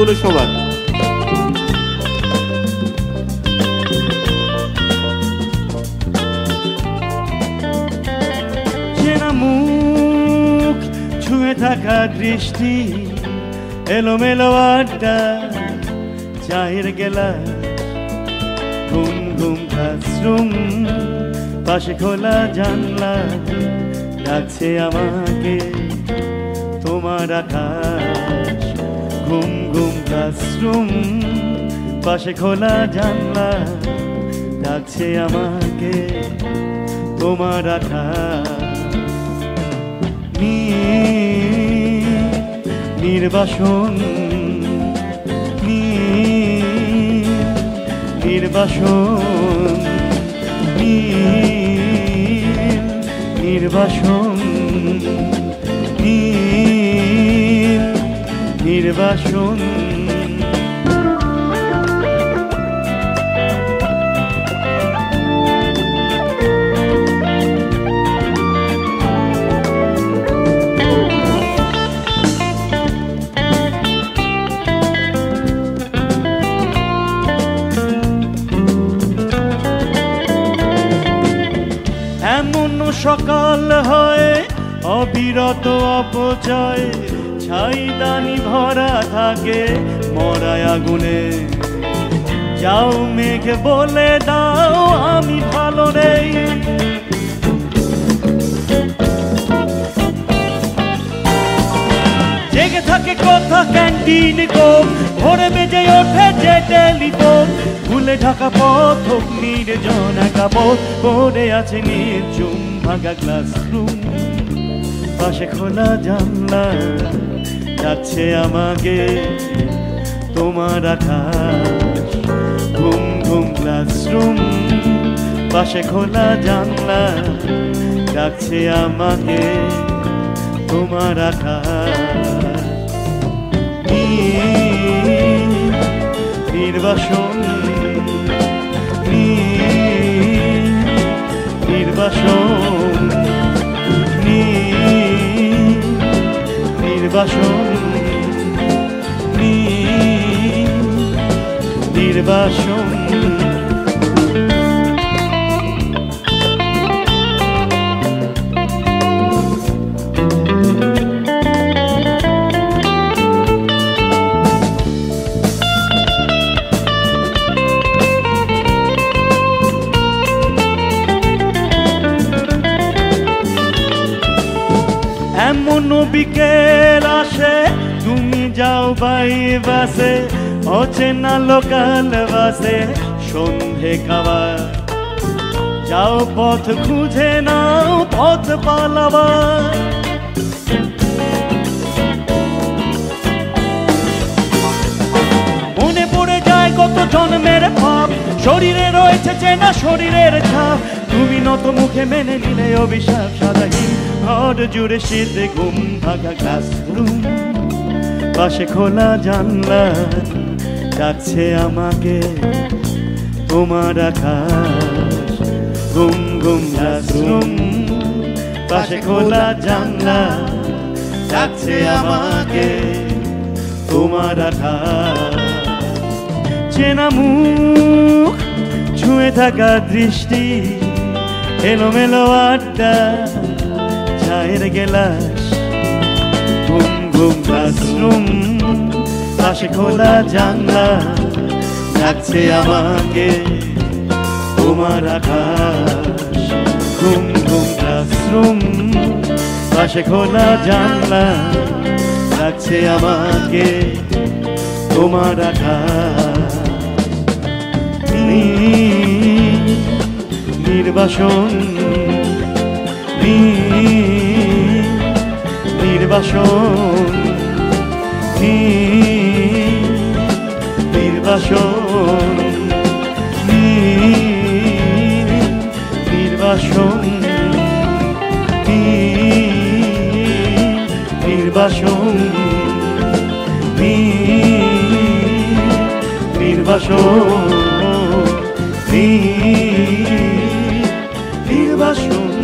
হলো সবার। চেনা মুখ ছুঁয়ে থাকা দৃষ্টি, এলোমেলো আড্ডা, চায়ের গেলাস, ঘুম ঘুম ক্লাসরুম, পাশে খোলা জানলা, ডাকছে আমাকে তোমার আকাশ। ঘুম ঘুম ক্লাসরুম, পাশে খোলা জানলা, ডাকছে আমাকে তোমার আকাশ। নির্বাসন নির্বাসন নির্বাসন নির্বাসন। এমন সকাল হয় অবিরত অপচয়, ছাইদানি ভরা থাকে মরায় আগুনে। যাও মেঘ বলে দাও আমি ভালো নেই, জেগে থাকে কথা ক্যান্টিন কোপ, ভোরে বেজে ওঠে যে টেলিফোন। ভুলে ঢাকা পথ হোক নির্জন একা পথ, পড়ে আছে নির্ঝুম ভাঙা ক্লাসরুম, পাশে খোলা জানলা, ডাকছে আমাকে তোমার আকাশ। ঘুম ঘুম ক্লাসরুম, পাশে খোলা জানলা, ডাকছে আমাকে তোমার আকাশ। নির্বাসন নির্বাসন নির্বাসন নির্বাসন। এমন বিকেল আসে তুমি যাও বাই বাসে, অচেনা লোকাল বাসে সন্ধে খাবার। যাও পথ খুঁজে নাও পথ পালাবার, মনে পড়ে যায় কত জন্মের ভাব, শরীরে রয়েছে চেনা শরীরের ছাপ। তুমি নত মুখে মেনে নিলে অভিশাপ সাদাহীন ঘর জুড়ে শীতে ঘুম ভাঙা ক্লাসরুম, পাশে খোলা জানলা, ডাকছে আমাকে তোমার আকাশ। ঘুম ঘুম ক্লাসরুম, পাশে খোলা জানলা, ডাকছে আমাকে তোমার আকাশ। চেনা মুখ ছুঁয়ে থাকা দৃষ্টি, এলোমেলো আড্ডা, চায়ের গেলাস, ঘুম ঘুম ক্লাসরুম, পাশে খোলা জানলা, ডাকছে আমাকে তোমার আকাশ। ঘুম ঘুম ক্লাসরুম, পাশে খোলা জানলা, ডাকছে আমাকে তোমার আকাশ। নির্বাসন নির্বাসন নির্বাসন নির্বাসন নির্বাসন নির্বাসন নির্বাসন।